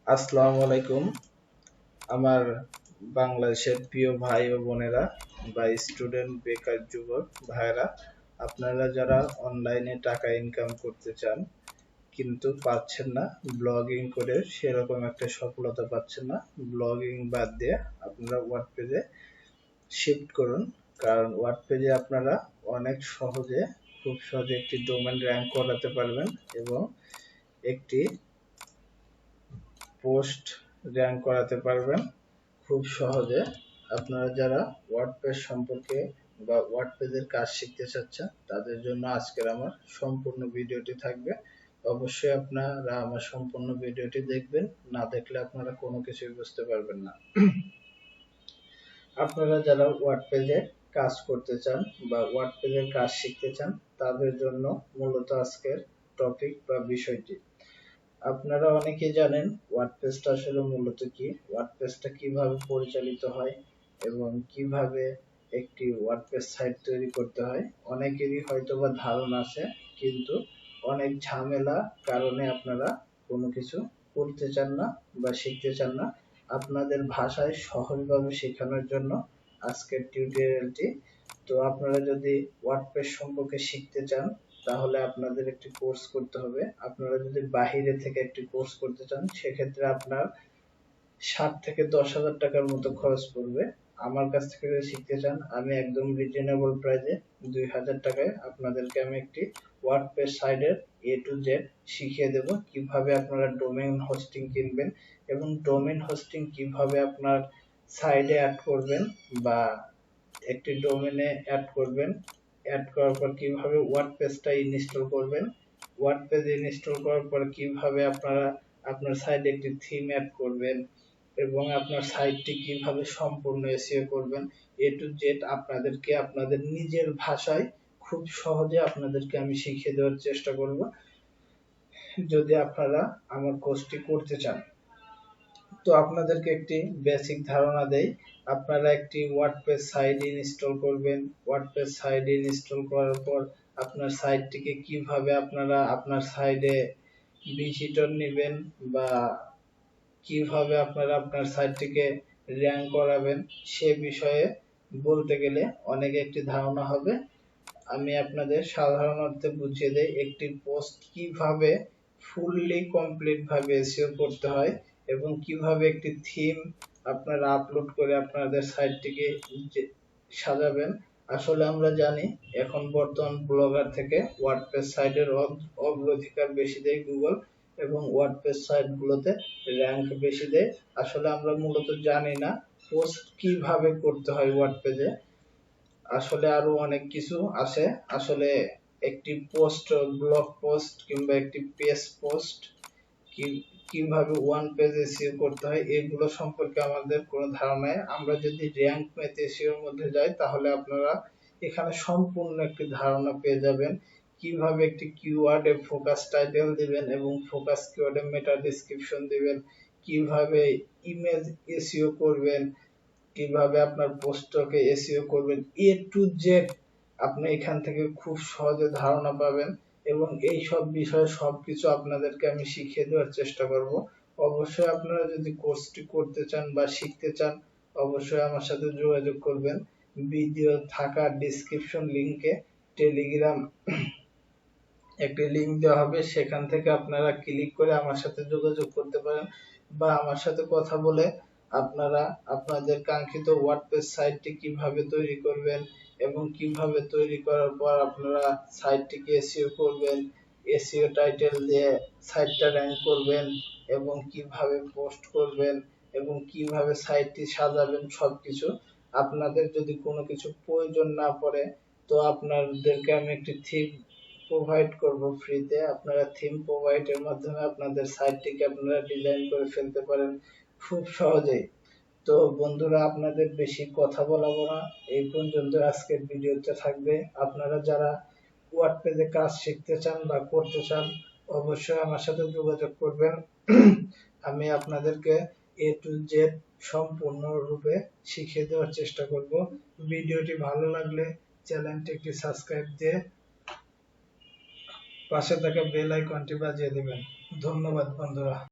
আসসালামু আলাইকুম। আমার বাংলাদেশের প্রিয় ভাই ও বোনেরা বা স্টুডেন্ট বেকার যুবক ভাইরা, আপনারা যারা অনলাইনে টাকা ইনকাম করতে চান কিন্তু পাচ্ছেন না, ব্লগিং করে সেরকম একটা সফলতা পাচ্ছেন না, ব্লগিং বাদ দিয়ে আপনারা ওয়ার্ডপ্রেসে শিফট করুন। কারণ ওয়ার্ডপ্রেসে আপনারা অনেক সহজে, খুব সহজে একটি ডোমেন র্যাঙ্ক করাতে পারবেন এবং একটি পোস্ট র্যাঙ্ক করাতে পারবেন খুব সহজে। আপনারা যারা ওয়ার্ডপ্রেস সম্পর্কে বা ওয়ার্ডপ্রেসের কাজ শিখতে চাচ্ছেন তাদের জন্য আজকের আমার সম্পূর্ণ ভিডিওটি থাকবে। অবশ্যই আপনারা আমার সম্পূর্ণ ভিডিওটি দেখবেন, না দেখলে আপনারা কোনো কিছুই বুঝতে পারবেন না। আপনারা যারা ওয়ার্ডপ্রেসে কাজ করতে চান বা ওয়ার্ডপ্রেসের কাজ শিখতে চান তাদের জন্য মূলত আজকের টপিক বা বিষয়টি। আপনারা অনেকেই জানেন ওয়ার্ডপ্রেসটা আসলে মূলত কি, ওয়ার্ডপ্রেসটা কিভাবে পরিচালিত হয় এবং কিভাবে একটি ওয়ার্ডপ্রেস সাইট তৈরি করতে হয়। অনেকেরই হয়তোবা ধারণা আছে, কিন্তু অনেক ঝামেলা কারণে আপনারা কোনো কিছু করতে চান না বা শিখতে চান না। আপনাদের ভাষায় সহজভাবে শেখানোর জন্য আজকের টিউটোরিয়ালটি। তো আপনারা যদি ওয়ার্ডপ্রেস সম্পর্কে শিখতে চান তাহলে আপনাদের একটি কোর্স করতে হবে। আপনারা যদি বাহিরে থেকে একটি কোর্স করতে চান সেক্ষেত্রে আপনার 7 থেকে 10,000 টাকার মতো খরচ পড়বে। আমার কাছ থেকে যদি শিখতে চান আমি একদম রিজনেবল প্রাইসে 2,000 টাকায় আপনাদেরকে আমি একটি ওয়ার্ডপ্রেস সাইটের A to Z শিখিয়ে দেব। কিভাবে আপনারা ডোমেইন হোস্টিং কিনবেন এবং ডোমেইন হোস্টিং কিভাবে আপনার সাইটে অ্যাড করবেন বা একটি ডোমেনে অ্যাড করবেন, অ্যাড করার পর কিভাবে ওয়ার্ডপ্রেসটা ইনস্টল করবেন, ওয়ার্ডপ্রেস ইনস্টল করার পর কিভাবে আপনারা আপনার সাইটে একটি থিম অ্যাড করবেন এবং আপনার সাইটটি কিভাবে সম্পূর্ণ এসইও করবেন, এ টু জেড আপনাদেরকে আপনাদের নিজের ভাষায় খুব সহজে আপনাদেরকে আমি শিখিয়ে দেওয়ার চেষ্টা করব যদি আপনারা আমার কোর্সটি করতে চান। তো আপনাদেরকে একটি বেসিক ধারণা দেই। আপনারা একটি ওয়ার্ডপ্রেস সাইট ইনস্টল করবেন। ওয়ার্ডপ্রেস সাইট ইনস্টল করার পর আপনার সাইটটিকে কিভাবে আপনারা আপনার সাইটে ভিজিটর নেবেন বা কিভাবে আপনারা আপনার সাইটটিকে র্যাঙ্ক করাবেন সে বিষয়ে বলতে গেলে অনেক একটি ধারণা হবে। আমি আপনাদের সাধারণ অর্থে বুঝিয়ে দেই একটি পোস্ট কিভাবে ফুললি কমপ্লিট ভাবে এসইও করতে হয় এবং কিভাবে একটি থিম আপনারা আপলোড করে আপনাদের সাইটটিকে সাজাবেন। আসলে আমরা জানি এখন বর্তমান ব্লগার থেকে ওয়ার্ডপ্রেস সাইটের অগ্রাধিকার বেশি দেয় গুগল এবং ওয়ার্ডপ্রেস সাইটগুলোতে র্যাঙ্ক বেশি দেয়। আসলে আমরা মূলত জানি না পোস্ট কিভাবে করতে হয় ওয়ার্ডপ্রেসে। আসলে আরো অনেক কিছু আছে। আসলে একটি পোস্ট, ব্লগ পোস্ট কিংবা একটি পেজ পোস্ট কিভাবে ওয়ান পেজ এসইও করতে হয় এগুলো সম্পর্কে আমাদের কোনো ধারণা নেই। আমরা যদি র্যাঙ্ক ম্যাথ এসইও এর মধ্যে যাই তাহলে আপনারা এখানে সম্পূর্ণ একটি ধারণা পেয়ে যাবেন। কিভাবে একটি কিওয়ার্ডে ফোকাস টাইটেল দিবেন এবং ফোকাস কিওয়ার্ডে মেটা ডেসক্রিপশন দিবেন, কিভাবে ইমেজ এসইও করবেন, কিভাবে আপনার পোস্টকে এসইও করবেন, এ টু জেড আপনি এখান থেকে খুব সহজে ধারণা পাবেন এবং এই সব বিষয়ে সবকিছু আপনাদেরকে আমি শিখিয়ে দেওয়ার চেষ্টা করব। অবশ্যই আপনারা যদি কোর্সটি করতে চান বা শিখতে চান অবশ্যই আমার সাথে যোগাযোগ করবেন। ভিডিও থাকা ডেসক্রিপশন লিংকে টেলিগ্রাম একটি লিংক দেওয়া হবে, সেখান থেকে আপনারা ক্লিক করে আমার সাথে যোগাযোগ করতে পারেন বা আমার সাথে কথা বলে আপনারা আপনাদের কাঙ্ক্ষিত ওয়ার্ডপ্রেস সাইটটি কিভাবে তৈরি করবেন এবং কিভাবে তৈরি করার পর আপনারা সাইটটিকে এসইও করবেন, এসইও টাইটেল দিয়ে সাইটটা র্যাঙ্ক করবেন এবং কিভাবে পোস্ট করবেন এবং কিভাবে সাইটটি সাজাবেন সবকিছু। আপনাদের যদি কোনো কিছু প্রয়োজন না পড়ে তো আপনাদেরকে আমি একটি থিম প্রোভাইড করব ফ্রিতে। আপনারা থিম প্রোভাইডের মাধ্যমে আপনাদের সাইটটিকে আপনারা ডিজাইন করে ফেলতে পারেন খুব সহজেই। তো বন্ধুরা আপনাদের বেশি কথা বলাবো না, এই পর্যন্ত আজকের ভিডিওতে থাকবে। আপনারা যারা ওয়ার্ডপ্রেসে কাজ শিখতে চান বা করতে চান অবশ্যই আমার সাথে যোগাযোগ করবেন। আমি আপনাদেরকে এ টু জেড সম্পূর্ণ রূপে শিখিয়ে দেওয়ার চেষ্টা করব। ভিডিওটি ভালো লাগলে চ্যানেলটি একটি সাবস্ক্রাইব দিয়ে পাশে থাকা বেল আইকনটি বাজিয়ে দিবেন। ধন্যবাদ বন্ধুরা।